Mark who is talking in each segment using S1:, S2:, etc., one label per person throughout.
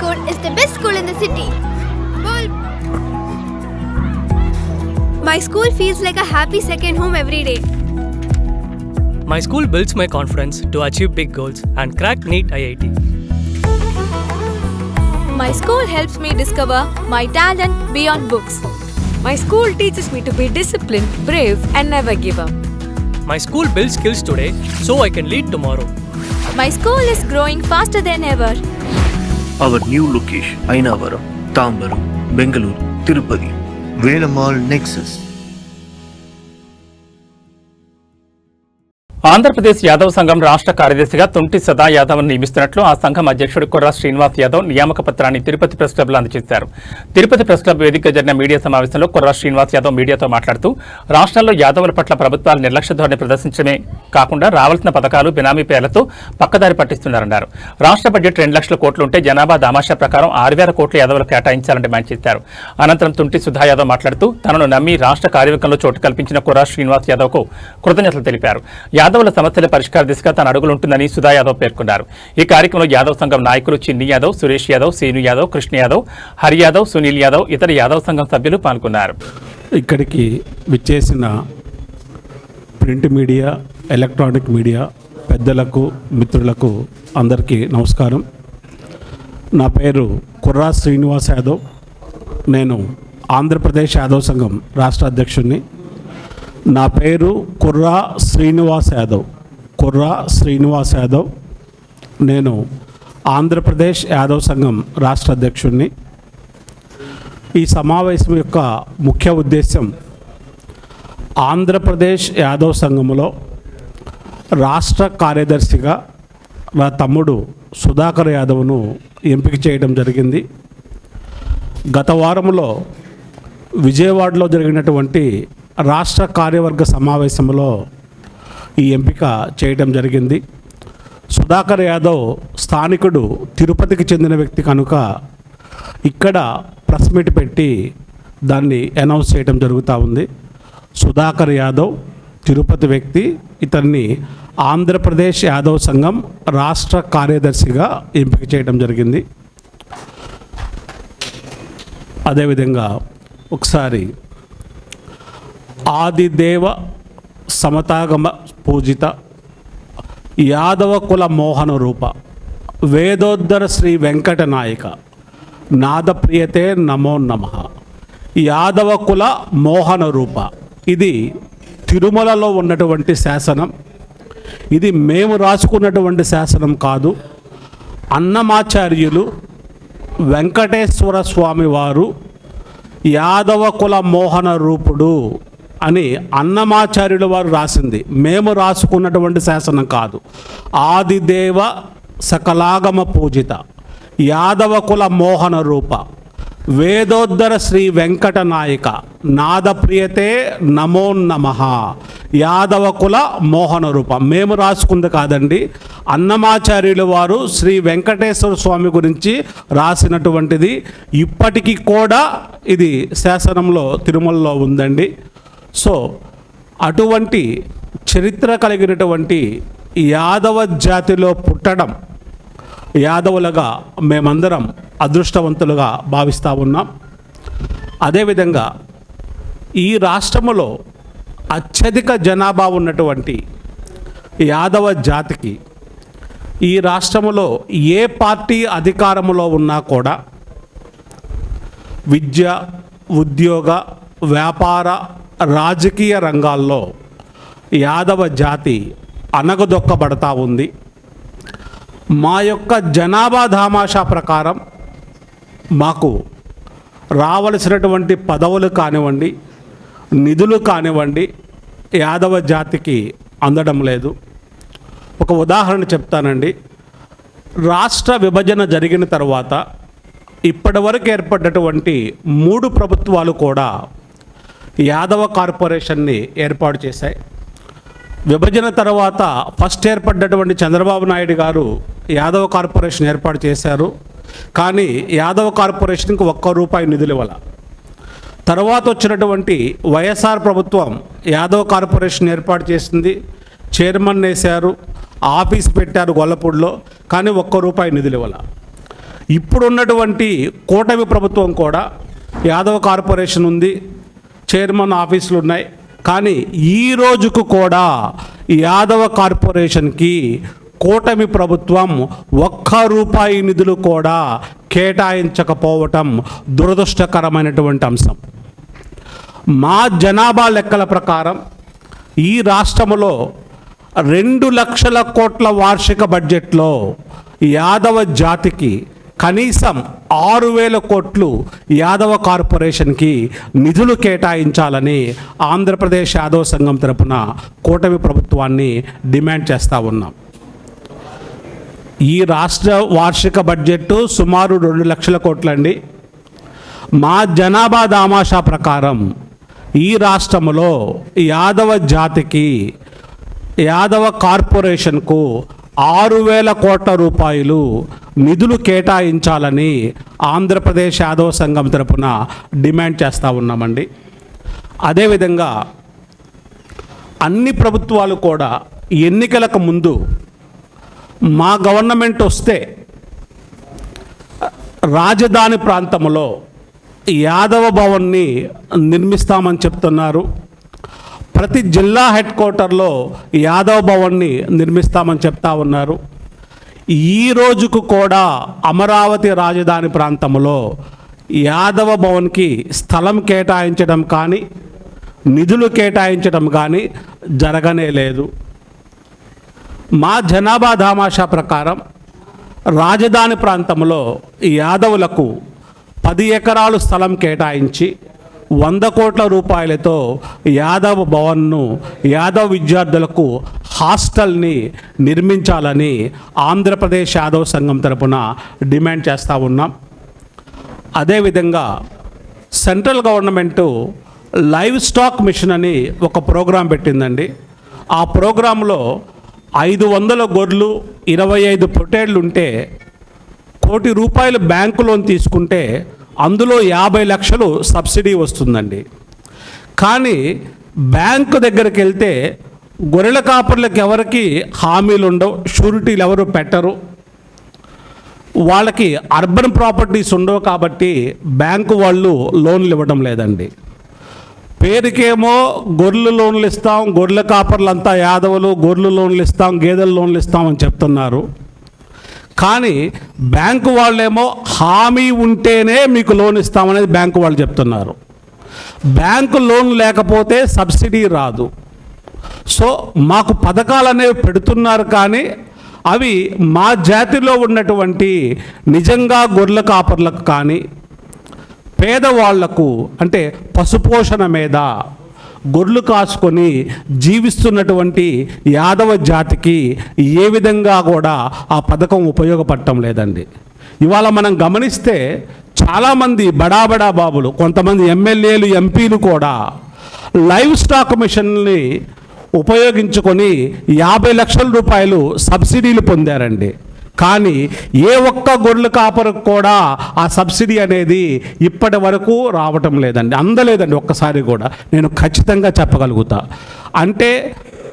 S1: school is the best school in the city. My school feels like a happy second home every day.
S2: My school builds my confidence to achieve big goals and crack NEET IIT.
S3: My school helps me discover my talent beyond books.
S4: My school teaches me to be disciplined, brave, and never give up.
S2: My school builds skills today so I can lead tomorrow.
S3: My school is growing faster than ever.
S5: Our new location, Ainavaram, Tambaram, Bengaluru, Tirupati, Velamal Nexus.
S6: Andhra Pradesh Yadav సంఘం రాష్ట్ర కార్యదర్శిగా తుంటి సదా యాదవ్ నియమిస్తున్నట్లు ఆ సంఘం అధ్యక్షుడు కొర్రా శ్రీనివాస్ యాదవ్ నియామక పత్రాన్ని తిరుపతి ప్రెస్ క్లబ్లో అందజేశారు. తిరుపతి ప్రెస్ క్లబ్ వేదికగా జరిగిన మీడియా సమావేశంలో కొర్రా శ్రీనివాస్ యాదవ్ మీడియాతో మాట్లాడుతూ రాష్ట్రంలో యాదవుల పట్ల ప్రభుత్వాలు నిర్లక్ష్య ధోరణి ప్రదర్శించడమే కాకుండా రావాల్సిన పథకాలు బినామీ పేర్లతో పక్కదారి పట్టిస్తున్నారన్నారు. రాష్ట్ర బడ్జెట్ 2 లక్షల కోట్లు ఉంటే జనాభా దామాషా ప్రకారం 6,000 కోట్లు యాదవులకు కేటాయించాలని డిమాండ్ చేశారు. అనంతరం తుంటి సుధా యాదవ్ మాట్లాడుతూ తనను నమ్మి రాష్ట్ర కార్యవర్గంలో చోటు కల్పించిన కొర్రా శ్రీనివాస్ యాదవ్కు కృతజ్ఞతలు తెలిపారు. యాదవుల సమస్యల పరిష్కార దిశగా తన అడుగులుంటుందని సుధా యాదవ్ పేర్కొన్నారు. ఈ కార్యక్రమంలో యాదవ్ సంఘం నాయకులు చిన్ని యాదవ్, సురేష్ యాదవ్, సీను యాదవ్, కృష్ణ యాదవ్, హరి యాదవ్, సునీల్ యాదవ్, ఇతర యాదవ్ సంఘం సభ్యులు పాల్గొన్నారు.
S7: ఇక్కడికి విచ్చేసిన ప్రింట్ మీడియా, ఎలక్ట్రానిక్ మీడియా పెద్దలకు, మిత్రులకు అందరికీ నమస్కారం. నా పేరు కొర్రా శ్రీనివాస్ యాదవ్. నేను ఆంధ్రప్రదేశ్ యాదవ్ సంఘం రాష్ట్ర అధ్యక్షుడిని. నా పేరు కొర్రా శ్రీనివాస్ యాదవ్. కొర్రా శ్రీనివాస్ యాదవ్. నేను ఆంధ్రప్రదేశ్ యాదవ్ సంఘం రాష్ట్ర అధ్యక్షుడిని. ఈ సమావేశం యొక్క ముఖ్య ఉద్దేశం ఆంధ్రప్రదేశ్ యాదవ్ సంఘంలో రాష్ట్ర కార్యదర్శిగా నా తమ్ముడు సుధాకర్ యాదవ్ను ఎంపిక చేయడం జరిగింది. గత వారంలో విజయవాడలో జరిగినటువంటి రాష్ట్ర కార్యవర్గ సమావేశంలో ఈ ఎంపిక చేయడం జరిగింది. సుధాకర్ యాదవ్ స్థానికుడు, తిరుపతికి చెందిన వ్యక్తి కనుక ఇక్కడ ప్రెస్ మీట్ పెట్టి దాన్ని అనౌన్స్ చేయడం జరుగుతూ ఉంది. సుధాకర్ యాదవ్ తిరుపతి వ్యక్తి. ఇతన్ని ఆంధ్రప్రదేశ్ యాదవ్ సంఘం రాష్ట్ర కార్యదర్శిగా ఎంపిక చేయడం జరిగింది. అదేవిధంగా ఒకసారి ఆదిదేవ సమతాగమ పూజిత యాదవ కుల మోహన రూప వేదోద్ధర శ్రీ వెంకట నాయక నాదప్రియతే నమో నమః. యాదవ కుల మోహన రూప ఇది తిరుమలలో ఉన్నటువంటి శాసనం. ఇది మేము రాసుకున్నటువంటి శాసనం కాదు. అన్నమాచార్యులు వెంకటేశ్వర స్వామి వారు యాదవ కుల మోహన రూపుడు అని అన్నమాచార్యుల వారు రాసింది. మేము రాసుకున్నటువంటి శాసనం కాదు. ఆదిదేవ సకలాగమ పూజిత యాదవ కుల మోహన రూప వేదోద్ధర శ్రీ వెంకట నాయక నాదప్రియతే నమో నమః. యాదవ కుల మోహన రూప మేము రాసుకుంది కాదండి. అన్నమాచార్యుల వారు శ్రీ వెంకటేశ్వర స్వామి గురించి రాసినటువంటిది. ఇప్పటికీ కూడా ఇది శాసనంలో తిరుమలలో ఉందండి. సో అటువంటి చరిత్ర కలిగినటువంటి యాదవ జాతిలో పుట్టడం యాదవులుగా మేమందరం అదృష్టవంతులుగా భావిస్తూ ఉన్నాం. అదేవిధంగా ఈ రాష్ట్రంలో అత్యధిక జనాభా ఉన్నటువంటి యాదవ జాతికి ఈ రాష్ట్రంలో ఏ పార్టీ అధికారంలో ఉన్నా కూడా విద్య, ఉద్యోగ, వ్యాపార, రాజకీయ రంగాల్లో యాదవ జాతి అణగదొక్కబడతా ఉంది. మా యొక్క జనాభా దామాషా ప్రకారం మాకు రావలసినటువంటి పదవులు కానివ్వండి, నిధులు కానివ్వండి యాదవ జాతికి అందడం లేదు. ఒక ఉదాహరణ చెప్తానండి. రాష్ట్ర విభజన జరిగిన తర్వాత ఇప్పటివరకు ఏర్పడినటువంటి 3 ప్రభుత్వాలు కూడా యాదవ కార్పొరేషన్ని ఏర్పాటు చేశాయి. విభజన తర్వాత ఫస్ట్ ఏర్పడినటువంటి చంద్రబాబు నాయుడు గారు యాదవ కార్పొరేషన్ ఏర్పాటు చేశారు. కానీ యాదవ కార్పొరేషన్కి ₹1 నిధులు ఇవ్వాల. తర్వాత వచ్చినటువంటి వైఎస్ఆర్ ప్రభుత్వం యాదవ కార్పొరేషన్ ఏర్పాటు చేసింది. చైర్మన్ వేశారు, ఆఫీస్ పెట్టారు గొల్లపూడిలో. కానీ ₹1 నిధులు ఇవ్వాల. ఇప్పుడున్నటువంటి కూటమి ప్రభుత్వం కూడా యాదవ కార్పొరేషన్ ఉంది, చైర్మన్ ఆఫీసులు ఉన్నాయి. కానీ ఈ రోజుకు కూడా యాదవ కార్పొరేషన్కి కూటమి ప్రభుత్వం ₹1 నిధులు కూడా కేటాయించకపోవటం దురదృష్టకరమైనటువంటి అంశం. మా జనాభా లెక్కల ప్రకారం ఈ రాష్ట్రంలో 2 లక్షల కోట్ల వార్షిక బడ్జెట్లో యాదవ జాతికి కనీసం 6,000 కోట్లు యాదవ కార్పొరేషన్కి నిధులు కేటాయించాలని ఆంధ్రప్రదేశ్ యాదవ సంఘం తరపున కూటమి ప్రభుత్వాన్ని డిమాండ్ చేస్తూ ఉన్నాం. ఈ రాష్ట్ర వార్షిక బడ్జెట్ సుమారు 2 లక్షల కోట్లండి. మా జనాభా దామాషా ప్రకారం ఈ రాష్ట్రంలో యాదవ జాతికి యాదవ కార్పొరేషన్కు 6,000 కోట్ల రూపాయలు నిధులు కేటాయించాలని ఆంధ్రప్రదేశ్ యాదవ సంఘం తరపున డిమాండ్ చేస్తూ ఉన్నామండి. అదేవిధంగా అన్ని ప్రభుత్వాలు కూడా ఎన్నికలకు ముందు మా గవర్నమెంట్ వస్తే రాజధాని ప్రాంతంలో యాదవ భవన్ని నిర్మిస్తామని చెప్తున్నారు. ప్రతి జిల్లా హెడ్ క్వార్టర్లో యాదవ భవన్ని నిర్మిస్తామని చెప్తా ఉన్నారు. ఈ రోజుకు కూడా అమరావతి రాజధాని ప్రాంతంలో యాదవ భవన్కి స్థలం కేటాయించడం కానీ నిధులు కేటాయించడం కానీ జరగనే లేదు. మా జనాభా దామాషా ప్రకారం రాజధాని ప్రాంతంలో యాదవులకు 10 ఎకరాలు స్థలం కేటాయించి 100 కోట్ల రూపాయలతో యాదవ్ భవన్ను యాదవ్ విద్యార్థులకు హాస్టల్ని నిర్మించాలని ఆంధ్రప్రదేశ్ యాదవ్ సంఘం తరపున డిమాండ్ చేస్తూ ఉన్నాం. అదేవిధంగా central government livestock mission అని ఒక ప్రోగ్రాం పెట్టిందండి. ఆ ప్రోగ్రాంలో 500 గొర్రెలు 25 పొట్టేళ్ళు ఉంటే ₹1 కోటి బ్యాంకు లోన్ తీసుకుంటే అందులో 50 లక్షలు సబ్సిడీ వస్తుందండి. కానీ బ్యాంకు దగ్గరికి వెళ్తే గొర్రెల కాపర్లకు ఎవరికి హామీలు ఉండవు, షూరిటీలు ఎవరు పెట్టరు, వాళ్ళకి అర్బన్ ప్రాపర్టీస్ ఉండవు. కాబట్టి బ్యాంకు వాళ్ళు లోన్లు ఇవ్వడం లేదండి. పేరుకేమో గొర్రెలు లోన్లు ఇస్తాం, గొర్రెల కాపర్లంతా యాదవులు, గొర్రెలు లోన్లు ఇస్తాం, గేదెల లోన్లు ఇస్తామని చెప్తున్నారు. కానీ బ్యాంకు వాళ్ళేమో హామీ ఉంటేనే మీకు లోన్ ఇస్తామనేది బ్యాంకు వాళ్ళు చెప్తున్నారు. బ్యాంకు లోన్ లేకపోతే సబ్సిడీ రాదు. సో మాకు పథకాలు అనేవి పెడుతున్నారు, కానీ అవి మా జాతిలో ఉన్నటువంటి నిజంగా గొర్రెల కాపర్లకు కానీ పేదవాళ్లకు అంటే పశుపోషణ మీద గొర్రెలు కాసుకొని జీవిస్తున్నటువంటి యాదవ జాతికి ఏ విధంగా కూడా ఆ పథకం ఉపయోగపడటం లేదండి. ఇవాళ మనం గమనిస్తే చాలామంది బడా బాబులు, కొంతమంది ఎమ్మెల్యేలు, ఎంపీలు కూడా లైవ్ స్టాక్ మిషన్ని ఉపయోగించుకొని 50 లక్షల రూపాయలు సబ్సిడీలు పొందారండి. కానీ ఏ ఒక్క గొర్రెల కాపరకు కూడా ఆ సబ్సిడీ అనేది ఇప్పటి వరకు రావటం లేదండి, అందలేదండి ఒక్కసారి కూడా. నేను ఖచ్చితంగా చెప్పగలుగుతా. అంటే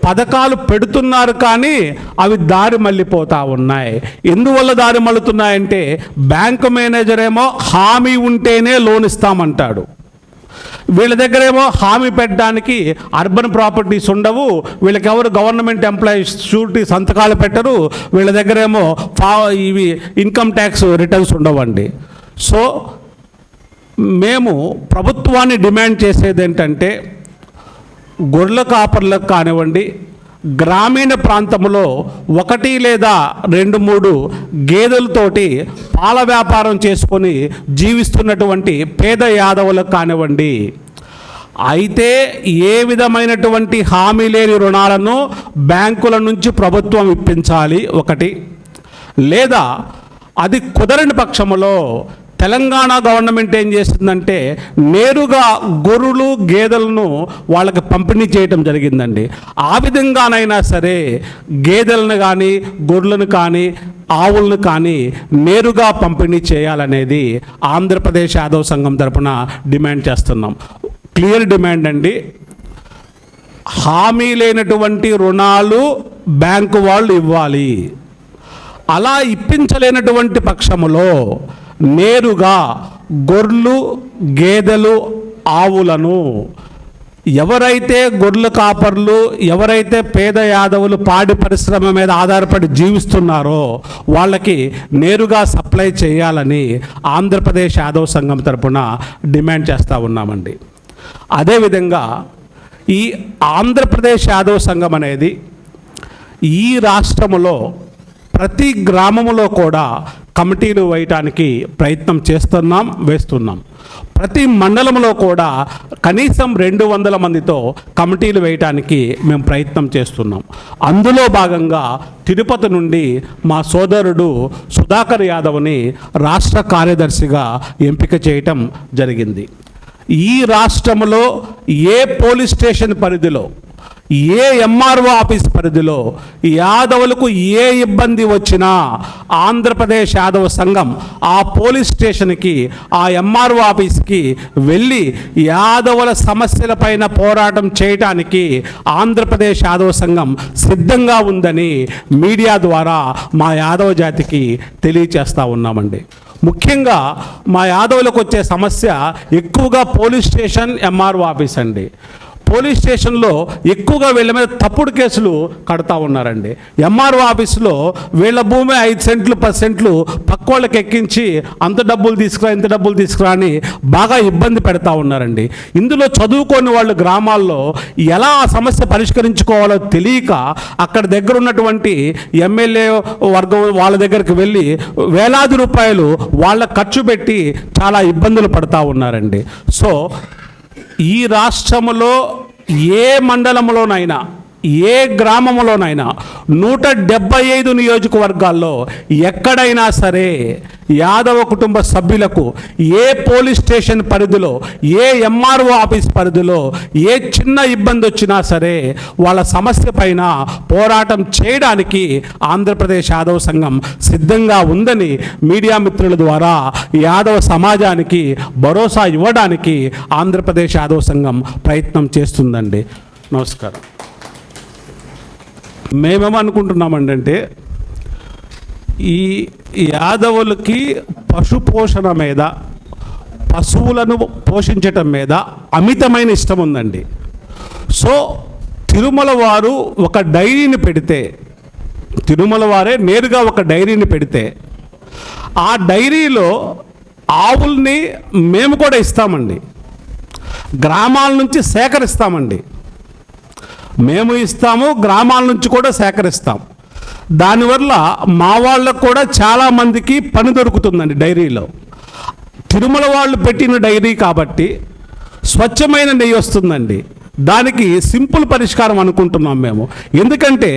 S7: పథకాలు పెడుతున్నారు కానీ అవి దారి మళ్ళిపోతూ ఉన్నాయి. ఎందువల్ల దారి మళ్ళుతున్నాయంటే బ్యాంకు మేనేజర్ ఏమో హామీ ఉంటేనే లోన్ ఇస్తామంటాడు, వీళ్ళ దగ్గరేమో హామీ పెట్టడానికి అర్బన్ ప్రాపర్టీస్ ఉండవు, వీళ్ళకి ఎవరు గవర్నమెంట్ ఎంప్లాయీస్ షూరిటీ సంతకాలు పెట్టరు, వీళ్ళ దగ్గరేమో ఇవి ఇన్కమ్ ట్యాక్స్ రిటర్న్స్ ఉండవండి. సో మేము ప్రభుత్వాన్ని డిమాండ్ చేసేది ఏంటంటే గొర్రెల కాపర్లకు కానివ్వండి, గ్రామీణ ప్రాంతంలో 1 లేదా 2-3 గేదెలతోటి పాల వ్యాపారం చేసుకొని జీవిస్తున్నటువంటి పేద యాదవులకు కానివ్వండి, అయితే ఏ విధమైనటువంటి హామీ లేని రుణాలను బ్యాంకుల నుంచి ప్రభుత్వం ఇప్పించాలి ఒకటి, లేదా అది కుదరని పక్షంలో తెలంగాణ గవర్నమెంట్ ఏం చేస్తుందంటే నేరుగా గొర్రెలు గేదెలను వాళ్ళకి పంపిణీ చేయటం జరిగిందండి. ఆ విధంగానైనా సరే గేదెలను కానీ గొర్రెలను కానీ ఆవులను కానీ నేరుగా పంపిణీ చేయాలనేది ఆంధ్రప్రదేశ్ యాదవ్ సంఘం తరపున డిమాండ్ చేస్తున్నాం. క్లియర్ డిమాండ్ అండి. హామీ లేనటువంటి రుణాలు బ్యాంకు వాళ్ళు ఇవ్వాలి. అలా ఇప్పించలేనటువంటి పక్షములో నేరుగా గొర్రెలు, గేదెలు, ఆవులను ఎవరైతే గొర్రెల కాపర్లు, ఎవరైతే పేద యాదవులు పాడి పరిశ్రమ మీద ఆధారపడి జీవిస్తున్నారో వాళ్ళకి నేరుగా సప్లై చేయాలని ఆంధ్రప్రదేశ్ యాదవ సంఘం తరపున డిమాండ్ చేస్తూ ఉన్నామండి. అదేవిధంగా ఈ ఆంధ్రప్రదేశ్ యాదవ సంఘం అనేది ఈ రాష్ట్రములో ప్రతి గ్రామములో కూడా కమిటీలు వేయటానికి ప్రయత్నం వేస్తున్నాం. ప్రతి మండలంలో కూడా కనీసం 200 మందితో కమిటీలు వేయటానికి మేము ప్రయత్నం చేస్తున్నాం. అందులో భాగంగా తిరుపతి నుండి మా సోదరుడు సుధాకర్ యాదవ్ని రాష్ట్ర కార్యదర్శిగా ఎంపిక చేయటం జరిగింది. ఈ రాష్ట్రంలో ఏ పోలీస్ స్టేషన్ పరిధిలో, ఏ ఎంఆర్ఓ ఆఫీస్ పరిధిలో యాదవులకు ఏ ఇబ్బంది వచ్చినా ఆంధ్రప్రదేశ్ యాదవ సంఘం ఆ పోలీస్ స్టేషన్కి, ఆ ఎంఆర్ఓ ఆఫీస్కి వెళ్ళి యాదవుల సమస్యలపైన పోరాటం చేయటానికి ఆంధ్రప్రదేశ్ యాదవ సంఘం సిద్ధంగా ఉందని మీడియా ద్వారా మా యాదవ జాతికి తెలియచేస్తూ ఉన్నామండి. ముఖ్యంగా మా యాదవులకు వచ్చే సమస్య ఎక్కువగా పోలీస్ స్టేషన్, ఎంఆర్ఓ ఆఫీస్ అండి. పోలీస్ స్టేషన్లో ఎక్కువగా వీళ్ళ మీద తప్పుడు కేసులు కడతా ఉన్నారండి. ఎంఆర్ఓ ఆఫీసులో వీళ్ళ భూమి 5 సెంట్లు 10 సెంట్లు పక్కోళ్ళకి ఎక్కించి అంత డబ్బులు తీసుకురా, ఇంత డబ్బులు తీసుకురా అని బాగా ఇబ్బంది పెడతా ఉన్నారండి. ఇందులో చదువుకోని వాళ్ళు గ్రామాల్లో ఎలా ఆ సమస్య పరిష్కరించుకోవాలో తెలియక అక్కడ దగ్గర ఉన్నటువంటి ఎమ్మెల్యే వర్గం వాళ్ళ దగ్గరికి వెళ్ళి వేలాది రూపాయలు వాళ్ళ ఖర్చు పెట్టి చాలా ఇబ్బందులు పడతా ఉన్నారండి. సో ఈ రాష్ట్రంలో ఏ మండలంలోనైనా, ఏ గ్రామంలోనైనా 175 నియోజకవర్గాల్లో ఎక్కడైనా సరే యాదవ కుటుంబ సభ్యులకు ఏ పోలీస్ స్టేషన్ పరిధిలో, ఏ ఎంఆర్ఓ ఆఫీస్ పరిధిలో ఏ చిన్న ఇబ్బంది వచ్చినా సరే వాళ్ళ సమస్య పైన పోరాటం చేయడానికి ఆంధ్రప్రదేశ్ యాదవ సంఘం సిద్ధంగా ఉందని మీడియా మిత్రుల ద్వారా యాదవ సమాజానికి భరోసా ఇవ్వడానికి ఆంధ్రప్రదేశ్ యాదవ సంఘం ప్రయత్నం చేస్తుందండి. నమస్కారం. మేమేమనుకుంటున్నామండి అంటే ఈ యాదవులకి పశు పోషణ మీద, పశువులను పోషించటం మీద అమితమైన ఇష్టం ఉందండి. సో తిరుమల వారు ఒక డైరీని పెడితే, తిరుమల వారే నేరుగా ఒక డైరీని పెడితే ఆ డైరీలో ఆవుల్ని మేము కూడా ఇస్తామండి. గ్రామాల నుంచి సేకరిస్తామండి. మేము ఇస్తాము, గ్రామాల నుంచి కూడా సేకరిస్తాం. దానివల్ల మా వాళ్ళకు కూడా చాలామందికి పని దొరుకుతుందండి. డైరీలో తిరుమల వాళ్ళు పెట్టిన డైరీ కాబట్టి స్వచ్ఛమైన నెయ్యి వస్తుందండి. దానికి సింపుల్ పరిష్కారం అనుకుంటున్నాం మేము. ఎందుకంటే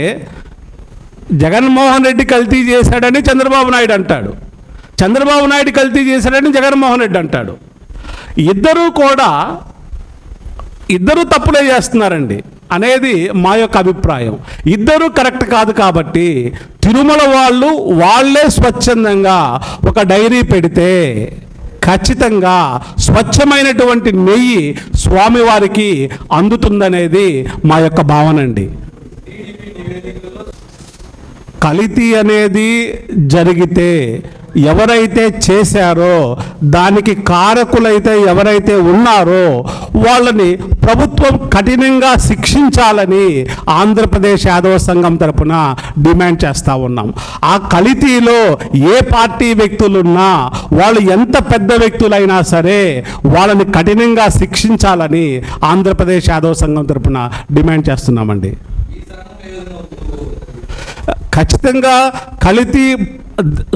S7: జగన్మోహన్ రెడ్డి కల్తీ చేశాడని చంద్రబాబు నాయుడు అంటాడు, చంద్రబాబు నాయుడు కల్తీ చేశాడని జగన్మోహన్ రెడ్డి అంటాడు. ఇద్దరు తప్పులే చేస్తున్నారండి అనేది మా యొక్క అభిప్రాయం. ఇద్దరూ కరెక్ట్ కాదు కాబట్టి తిరుమల వాళ్ళే స్వచ్ఛందంగా ఒక డైరీ పెడితే ఖచ్చితంగా స్వచ్ఛమైనటువంటి నెయ్యి స్వామివారికి అందుతుందనేది మా యొక్క భావన అండి. కల్తీ అనేది జరిగితే ఎవరైతే చేశారో, దానికి కారకులైతే ఎవరైతే ఉన్నారో వాళ్ళని ప్రభుత్వం కఠినంగా శిక్షించాలని ఆంధ్రప్రదేశ్ యాదవ సంఘం తరపున డిమాండ్ చేస్తూ ఉన్నాం. ఆ కల్తీలో ఏ పార్టీ వ్యక్తులున్నా, వాళ్ళు ఎంత పెద్ద వ్యక్తులైనా సరే వాళ్ళని కఠినంగా శిక్షించాలని ఆంధ్రప్రదేశ్ యాదవ సంఘం తరపున డిమాండ్ చేస్తున్నామండి. ఖచ్చితంగా కల్తీ,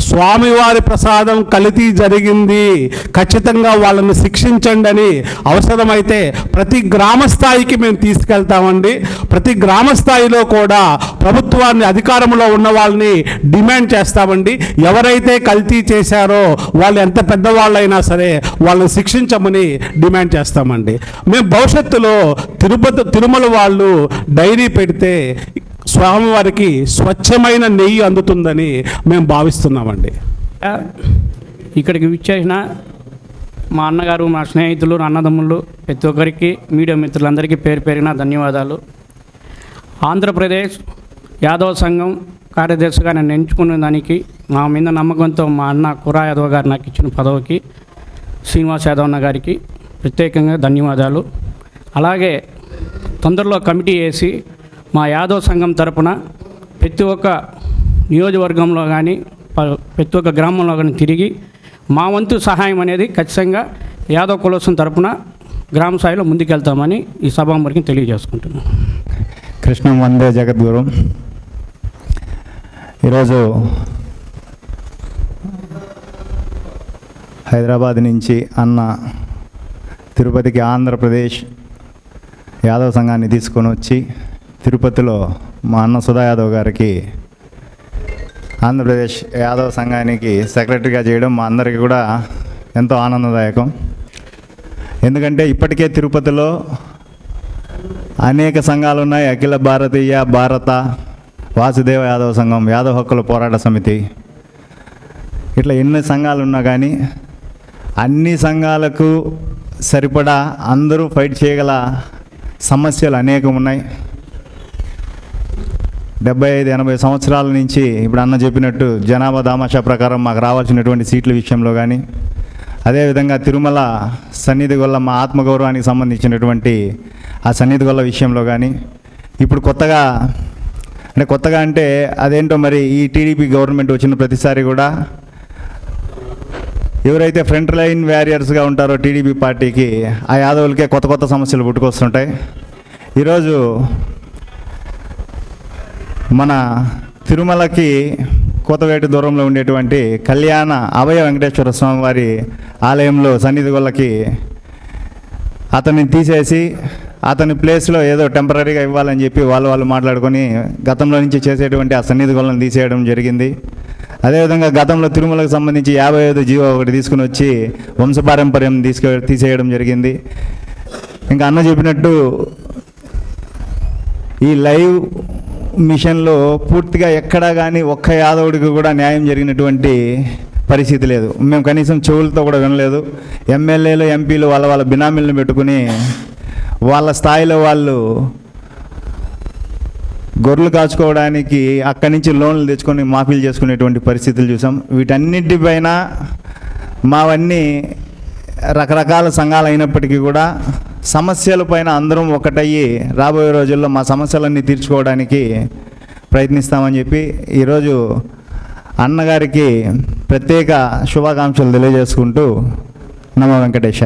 S7: స్వామివారి ప్రసాదం కల్తీ జరిగింది, ఖచ్చితంగా వాళ్ళని శిక్షించండి అని అవసరమైతే ప్రతి గ్రామ స్థాయికి మేము తీసుకెళ్తామండి. ప్రతి గ్రామ స్థాయిలో కూడా ప్రభుత్వాన్ని, అధికారంలో ఉన్న వాళ్ళని డిమాండ్ చేస్తామండి. ఎవరైతే కల్తీ చేశారో వాళ్ళు ఎంత పెద్దవాళ్ళైనా సరే వాళ్ళని శిక్షించమని డిమాండ్ చేస్తామండి. మేము భవిష్యత్తులో తిరుమల వాళ్ళు డైరీ పెడితే స్వామివారికి స్వచ్ఛమైన నెయ్యి అందుతుందని మేము భావిస్తున్నామండి.
S8: ఇక్కడికి విచ్చేసిన మా అన్నగారు, మా స్నేహితులు, నా అన్నదమ్ముళ్ళు, ప్రతి ఒక్కరికి, మీడియా మిత్రులందరికీ పేరు పేరిన ధన్యవాదాలు. ఆంధ్రప్రదేశ్ యాదవ సంఘం కార్యదర్శిగా నన్ను ఎంచుకున్న దానికి నా మీద నమ్మకంతో మా అన్న కుర్రా యాదవ్ గారు నాకు ఇచ్చిన పదవికి శ్రీనివాస్ యాదవ్ అన్న గారికి ప్రత్యేకంగా ధన్యవాదాలు. అలాగే తొందరలో కమిటీ వేసి మా యాదవ్ సంఘం తరపున ప్రతి ఒక్క నియోజకవర్గంలో కానీ ప్రతి ఒక్క గ్రామంలో కానీ తిరిగి మా వంతు సహాయం అనేది ఖచ్చితంగా యాదవ్ కులసం తరపున గ్రామ స్థాయిలో ముందుకెళ్తామని ఈ సభాముఖంగా తెలియజేసుకుంటున్నాను.
S9: కృష్ణం వందే జగద్గురు. ఈరోజు హైదరాబాద్ నుంచి అన్న తిరుపతికి ఆంధ్రప్రదేశ్ యాదవ్ సంఘాన్ని తీసుకొని వచ్చి తిరుపతిలో మా అన్న సుధా యాదవ్ గారికి ఆంధ్రప్రదేశ్ యాదవ్ సంఘానికి సెక్రటరీగా చేయడం మా అందరికీ కూడా ఎంతో ఆనందదాయకం. ఎందుకంటే ఇప్పటికే తిరుపతిలో అనేక సంఘాలు ఉన్నాయి. అఖిల భారతీయ భారత వాసుదేవ యాదవ్ సంఘం, యాదవ్ హక్కుల పోరాట సమితి, ఇట్లా ఎన్ని సంఘాలు ఉన్నా కానీ అన్ని సంఘాలకు సరిపడా అందరూ ఫైట్ చేయగల సమస్యలు అనేకం ఉన్నాయి. 75-80 సంవత్సరాల నుంచి ఇప్పుడు అన్న చెప్పినట్టు జనాభా దామాషా ప్రకారం మాకు రావాల్సినటువంటి సీట్ల విషయంలో కానీ, అదేవిధంగా తిరుమల సన్నిధి గొల్ల మా ఆత్మగౌరవానికి సంబంధించినటువంటి ఆ సన్నిధి గొల్ల విషయంలో కానీ, ఇప్పుడు కొత్తగా అంటే అదేంటో మరి ఈ టీడీపీ గవర్నమెంట్ వచ్చిన ప్రతిసారి కూడా ఎవరైతే ఫ్రంట్ లైన్ వారియర్స్గా ఉంటారో టీడీపీ పార్టీకి ఆ యాదవులకే కొత్త సమస్యలు పుట్టుకొస్తుంటాయి. ఈరోజు మన తిరుమలకి కోతవేటు దూరంలో ఉండేటువంటి కళ్యాణ అభయ వెంకటేశ్వర స్వామి వారి ఆలయంలో సన్నిధి గొల్లకి అతన్ని తీసేసి అతని ప్లేస్లో ఏదో టెంపరీగా ఇవ్వాలని చెప్పి వాళ్ళు మాట్లాడుకొని గతంలో నుంచి చేసేటువంటి ఆ సన్నిధి గొల్లను తీసేయడం జరిగింది. అదేవిధంగా గతంలో తిరుమలకు సంబంధించి 55 జీవో ఒకటి తీసుకుని వచ్చి వంశపారంపర్యం తీసేయడం జరిగింది. ఇంకా అన్న చెప్పినట్టు ఈ లైవ్ మిషన్లో పూర్తిగా ఎక్కడా కానీ ఒక్క యాదవుడికి కూడా న్యాయం జరిగినటువంటి పరిస్థితి లేదు. మేము కనీసం చెవులతో కూడా వినలేదు. ఎమ్మెల్యేలు ఎంపీలు వాళ్ళ బినామీలను పెట్టుకుని వాళ్ళ స్థాయిలో వాళ్ళు గొర్రెలు కాచుకోవడానికి అక్కడి నుంచి లోన్లు తెచ్చుకొని మాఫీలు చేసుకునేటువంటి పరిస్థితులు చూసాం. వీటన్నిటిపైన మావన్నీ రకరకాల సంఘాలు అయినప్పటికీ కూడా సమస్యల పైన అందరం ఒకటయ్యి రాబోయే రోజుల్లో మా సమస్యలన్నీ తీర్చుకోవడానికి ప్రయత్నిస్తామని చెప్పి ఈరోజు అన్నగారికి ప్రత్యేక శుభాకాంక్షలు తెలియజేసుకుంటూ నమో వెంకటేశ.